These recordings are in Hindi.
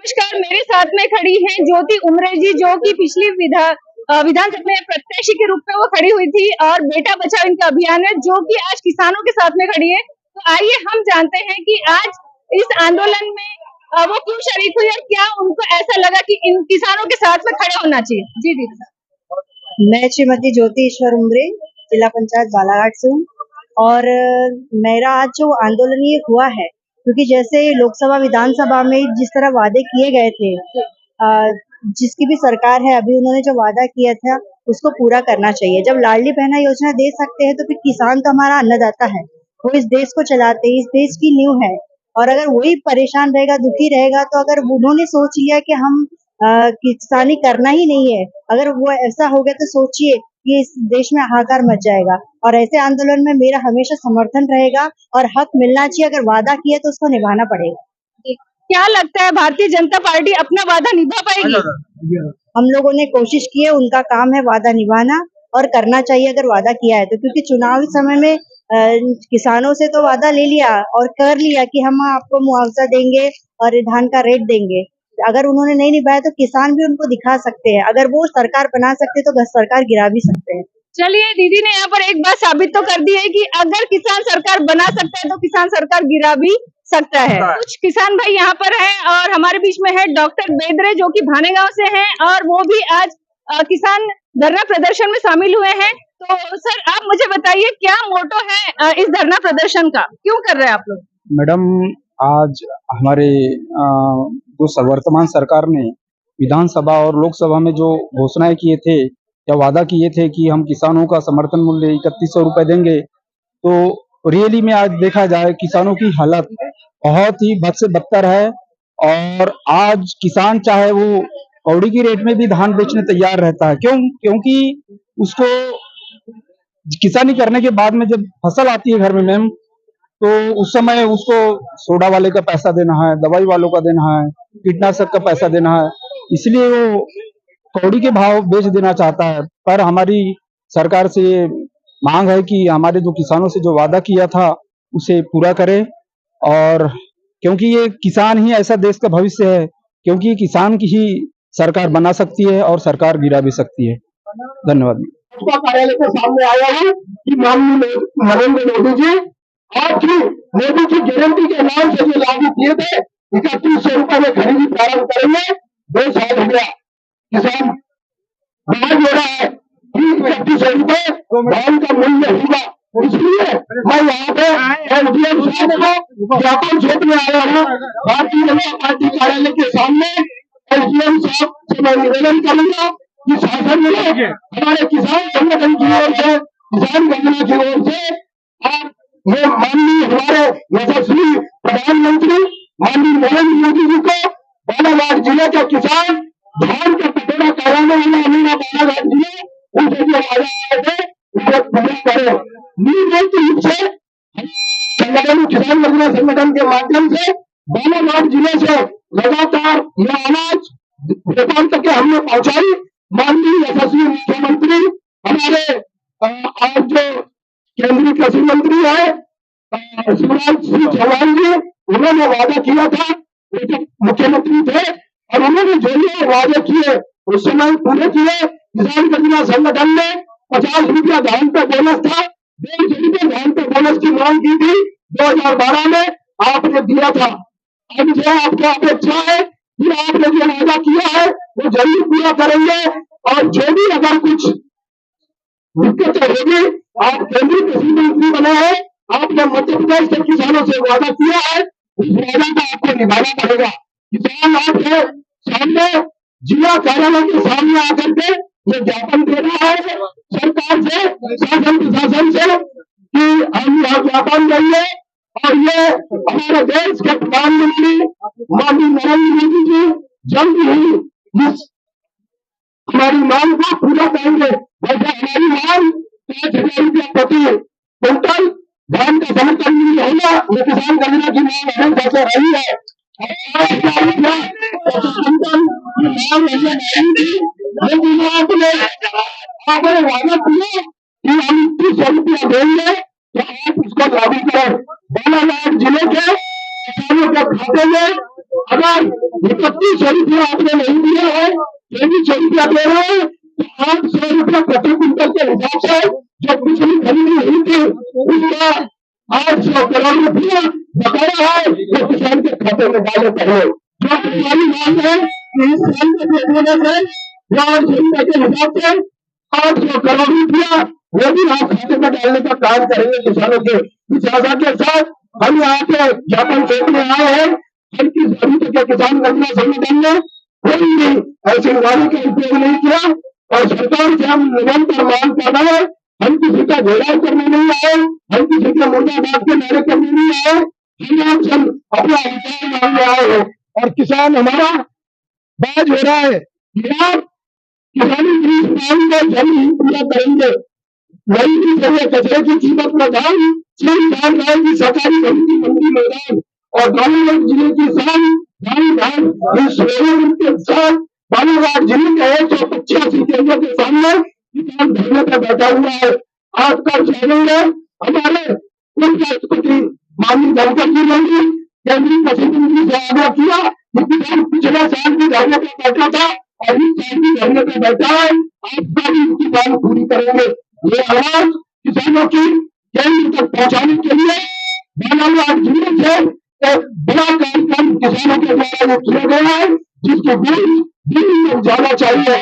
नमस्कार, मेरे साथ में खड़ी हैं ज्योति उमरे जी, जो कि पिछली विधानसभा में प्रत्याशी के रूप में वो खड़ी हुई थी और बेटा बचाओ इनका अभियान है, जो कि आज किसानों के साथ में खड़ी है। तो आइए हम जानते हैं कि आज इस आंदोलन में वो क्यों शरीक हुई और क्या उनको ऐसा लगा कि इन किसानों के साथ में खड़े होना चाहिए। जी दीदी। मैं श्रीमती ज्योति ईश्वर उमरे, जिला पंचायत बालाघाट से हूँ। और मेरा आज जो आंदोलन ये हुआ है, क्योंकि जैसे लोकसभा विधानसभा में जिस तरह वादे किए गए थे, जिसकी भी सरकार है अभी, उन्होंने जो वादा किया था उसको पूरा करना चाहिए। जब लाडली बहना योजना दे सकते हैं तो फिर किसान तो हमारा अन्नदाता है, वो इस देश को चलाते हैं, इस देश की नींव है। और अगर वही परेशान रहेगा, दुखी रहेगा, तो अगर उन्होंने सोच लिया कि हम किसानी करना ही नहीं है, अगर वो ऐसा हो गया तो सोचिए कि इस देश में हाहाकार मच जाएगा। और ऐसे आंदोलन में मेरा हमेशा समर्थन रहेगा और हक मिलना चाहिए। अगर वादा किया तो उसको निभाना पड़ेगा। क्या लगता है भारतीय जनता पार्टी अपना वादा निभा पाएगी? हम लोगों ने कोशिश की है, उनका काम है वादा निभाना और करना चाहिए अगर वादा किया है तो, क्योंकि चुनावी समय में किसानों से तो वादा ले लिया और कर लिया कि हम आपको मुआवजा देंगे और धान का रेट देंगे। अगर उन्होंने नहीं निभाया तो किसान भी उनको दिखा सकते हैं। अगर वो सरकार बना सकते तो सरकार गिरा भी सकते हैं। चलिए, दीदी ने यहाँ पर एक बात साबित तो कर दी है कि अगर किसान सरकार बना सकता है तो किसान सरकार गिरा भी सकता है। कुछ किसान भाई यहाँ पर हैं और हमारे बीच में है डॉक्टर बेदरे, जो कि भानेगांव से हैं और वो भी आज किसान धरना प्रदर्शन में शामिल हुए हैं। तो सर, आप मुझे बताइए क्या मोटो है इस धरना प्रदर्शन का, क्यों कर रहे हैं आप लोग? मैडम, आज हमारे जो वर्तमान सरकार ने विधानसभा और लोकसभा में जो घोषणाएं किए थे या वादा किए थे कि हम किसानों का समर्थन मूल्य 3100 रुपए देंगे, तो रियली में आज देखा जाए किसानों की हालत बहुत ही बद से बदतर है। और आज किसान चाहे वो कौड़ी की रेट में भी धान बेचने तैयार रहता है। क्योंकि उसको किसानी करने के बाद में जब फसल आती है घर में मैम, तो उस समय उसको सोडा वाले का पैसा देना है, दवाई वालों का देना है, कीटनाशक का पैसा देना है, इसलिए वो कौड़ी के भाव बेच देना चाहता है। पर हमारी सरकार से ये मांग है कि हमारे जो किसानों से जो वादा किया था उसे पूरा करे। और क्योंकि ये किसान ही ऐसा देश का भविष्य है, क्योंकि किसान की ही सरकार बना सकती है और सरकार गिरा भी सकती है। धन्यवाद। भाजपा कार्यालय के सामने आया हूँ कि माननीय नरेंद्र मोदी जी, आपकी मोदी की गारंटी के नाम से जो लागू किए थे 3100 रुपए में खरीदी प्रारंभ करेंगे। 2 साल हो गया, किसान बाहर हो रहा है कि 3100 रुपए धान का मूल्य होगा। इसलिए मैं यहाँ पे एसडीएम साहब को ज्ञापन सौंपने आया हूँ। भारतीय जनता पार्टी कार्यालय के सामने एसडीएम साहब से मैं निवेदन करूंगा कि शासन में हमारे किसान संगठन की ओर से, किसान गणना की ओर से आप ये माननीय हमारे यशस्वी प्रधानमंत्री माननीय नरेंद्र मोदी जी को बालाघाट जिले के किसान धान का कटोरा कराने वाला अमीना बालाघाट जिले उनसे जो वादा आए थे उसे पूरा करें। नियमित रूप से संगठन, किसान गणना संगठन के माध्यम से बालाघाट जिले से लगातार यह अनाज नेपाल तक हमने पहुंचाई। माननीय यशस्वी मुख्यमंत्री हमारे आज जो केंद्रीय कृषि मंत्री है शिवराज सिंह चौहान जी, उन्होंने वादा किया था, वो जब मुख्यमंत्री थे, और उन्होंने जो ये वादे किए उस समय पूरे किए। किसान गणना संगठन ने 50 रुपया धान पे बोनस था, 150 रुपये धान पे बोनस की मांग की थी 2012 में, आपने दिया था। अब जो आपकी अपेक्षा है कि आपने जो वादा किया है वो जरूर पूरा करेंगे। और जो भी अगर कुछ दिक्कत होगी, आप केंद्रीय कृषि मंत्री बने हैं, आपने मध्य प्रदेश के किसानों से वादा किया है, उस वादा को आपको निभाना पड़ेगा। किसान आपके सामने जिला कार्यालय के सामने आकर के ये ज्ञापन दे रहा है सरकार से, शासन प्रशासन से कि हम यहाँ ज्ञापन देंगे और ये हमारे देश के प्रधानमंत्री माननीय नरेंद्र मोदी जी जल्द ही इस हमारी मांग को पूरा करेंगे। वैसे हमारी मांग 5,000 रुपया प्रति क्विंटल धान का समर्थन मूल्य होगा, ये किसान गणना की मांग हमेशा से रही है। आपने वादा किया कि हम 3100 रुपया देंगे, तो आप उसको लागू करें। बालाघाट जिले के किसानों के खाते में अगर 3100 रुपया आपने नहीं दिया है, 2300 रुपया दे रहे हैं, तो 800 रुपया प्रति क्विंटल के हिसाब से जो बिजली खरीदी हुई थी उसका 800 करोड़ रुपया बकाया है, वो किसान के खाते में डाले पड़े। जो हमारी बात है कि इस साल के देने से 800 रुपये के हिसाब से 800 करोड़ रुपया वो भी आप खाते में डालने का काम करेंगे किसानों के। इस आशा के साथ हम यहाँ पे ज्ञापन सौंपने आए हैं। हर किस अभी तक के किसान गन्ना संगठन ने कोई भी ऐसी उड़ाने का उपयोग नहीं किया और सरकार से हम निरंतर मांग कर रहे हैं। हम किसी का घेराव करने नहीं आए, हम किसी के मुर्दाबाद के नारे करने नहीं आए, हम अपना अधिकार मांगने आए हैं। और किसान हमारा बाज हो रहा है कि आप किसानी की इस मांग को जल्द पूरा करेंगे। नई की जगह कचरे की कीमत में दाम 6 लाख की सरकारी मंडी मैदान और बालाघाट जिले की शान के साथ बालाघाट जिले के 185 केंद्रों के सामने किसान धरने पर बैठा हुआ है। आपका चैलेंज है हमारे उप राष्ट्रपति माननीय धनखड़ जी ने भी केंद्रीय कृषि मंत्री से आग्रह किया कि किसान पिछले साल भी धरने पर बैठा था और इस साल भी धरने पर बैठा है, आपका भी उनकी मांग पूरी करेंगे। ये आवाज किसानों की केंद्र तक पहुंचाने के लिए बालाघाट जिले से एक बड़ा कार्यक्रम किसानों के द्वारा किया गया है, जिसके बीच दिल्ली तक जाना चाहिए।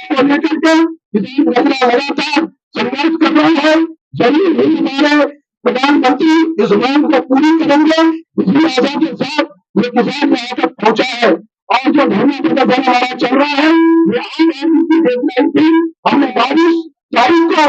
इसको लेकर के किसान गन्ना लगातार संघर्ष कर रहा है। जरूर ही हमारे प्रधानमंत्री इस मांग को पूरी करेंगे, इसी आशा के साथ ये किसान यहाँ तक पहुंचा है। और जो धरना प्रदर्शन हमारा चल रहा है, ये आम की डेडलाइन थी। हमने 22 तारीख को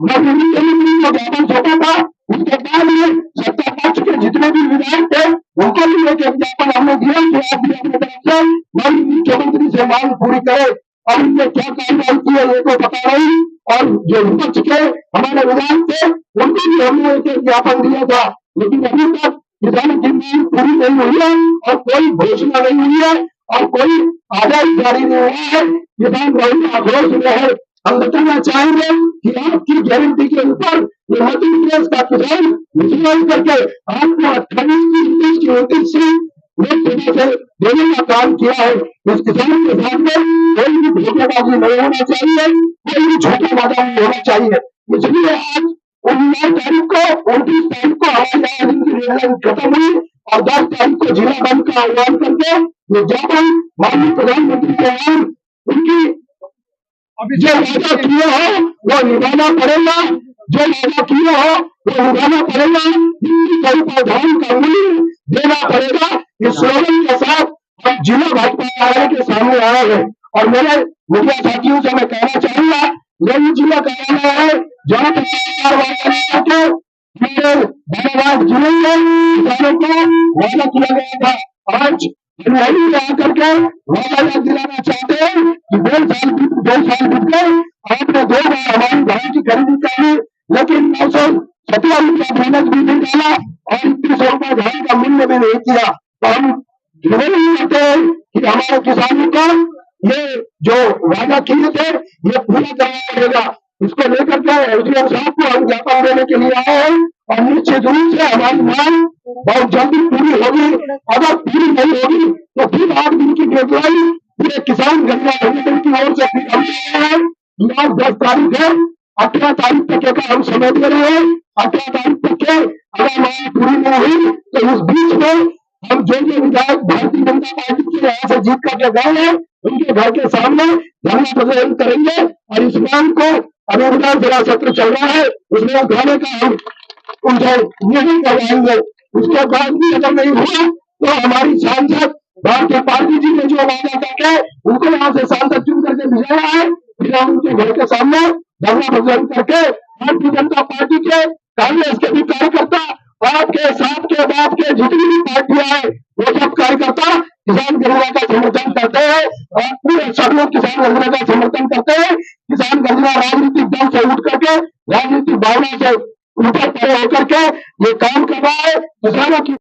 मुख्यमंत्री को ज्ञापन सौंपा था। उसके बाद में सत्ता पक्ष के जितने भी विधायक थे उनको भी एक ज्ञापन हमने दिया कि आप भी अपनी तरफ से माननीय मुख्यमंत्री से मांग पूरी करें। और उनने क्या कार्रवाई की है ये तो पता नहीं। और जो विपक्ष के हमारे विधायक थे उनको भी हमने एक ज्ञापन दिया था, लेकिन अभी तक किसानों की मांग पूरी नहीं हुई है और कोई घोषणा नहीं हुई है और कोई आदेश जारी नहीं हुआ है। किसान बहुत आक्रोश में है। हम बताना चाहेंगे कि आपकी गारंटी के ऊपर मध्य प्रदेश का किसान विश्वास करके आपको 28 की 29 सीट लोकसभा से देने का काम किया है। इस किसानों के साथ में कोई भी धोखेबाजी नहीं होना चाहिए, कोई भी झूठा वादा नहीं होना चाहिए। इसलिए आज 19 तारीख को 29 तारीख को हवाई जहाज की रेलगाड़ी खत्म हुई और 10 तारीख को जिला बंद का आह्वान करके ये ज्ञापन माननीय प्रधानमंत्री के नाम उनकी जो वादा किए हो वो निभाना पड़ेगा, जो वादा किए हो वो निभाना पड़ेगा। धान का मूल्य देना पड़ेगा। इस स्लोगन के साथ हम जिला भाजपा कार्यालय के सामने आए हैं और मेरे मीडिया साथियों से मैं कहना चाहूंगा, यही जिला कार्यालय है जहाँ पर मेरे बालाघाट जिले में किसानों को वादा किया गया था। आज वही आकर के वादा याद दिलाना चाहते हैं कि 2 साल बीत गए, आपने 2 बार हमारी धान की खरीदी करी, लेकिन 917 रुपया बोनस भी नहीं डाला और 3100 रुपया धान का मूल्य भी नहीं किया। तो हम नहीं कहते हैं कि हमारे किसानों को ये जो वादा किए थे ये पूरा करना पड़ेगा। इसको लेकर के एसडीएम साहब को हम ज्ञापन देने के लिए आए हैं और निश्चित रूप से हमारी मांग बहुत जल्दी पूरी होगी। अगर पूरी नहीं होगी तो फिर 8 दिन की डेडलाइन पूरे किसान गन्ना संगठन की ओर से फिर हम दे रहे हैं। आज 10 तारीख है, 18 तारीख तक का हम समय दे रहे हैं। 18 तारीख तक के अगर मांग पूरी नहीं हुई तो इस बीच में हम जो विधायक भारतीय जनता पार्टी के यहाँ से जीत करके गए हैं उनके घर के सामने धरना प्रदर्शन करेंगे और इस मांग को अभी विधानसभा सत्र चल रहा है उसमें उठाने का हम उनसे नहीं करवाएंगे। उसके बाद भी अगर नहीं हुआ तो हमारी सांसद भारतीय पार्टी जी ने जो वादा करके उनको यहाँ से सांसद चुन करके भेजा है, फिर हम उनके घर के सामने धरना प्रदर्शन करके भारतीय जनता पार्टी के कांग्रेस के भी कार्यकर्ता आपके साथ के बाप के जितनी भी पार्टियां हैं वो सब कार्यकर्ता किसान गन्ना का समर्थन करते हैं और पूरे सब लोग किसान गन्ना का समर्थन करते हैं। किसान गन्ना राजनीतिक दल से उठ करके राजनीतिक भावना से ऊपर खड़े होकर के ये काम कर रहा है। किसानों की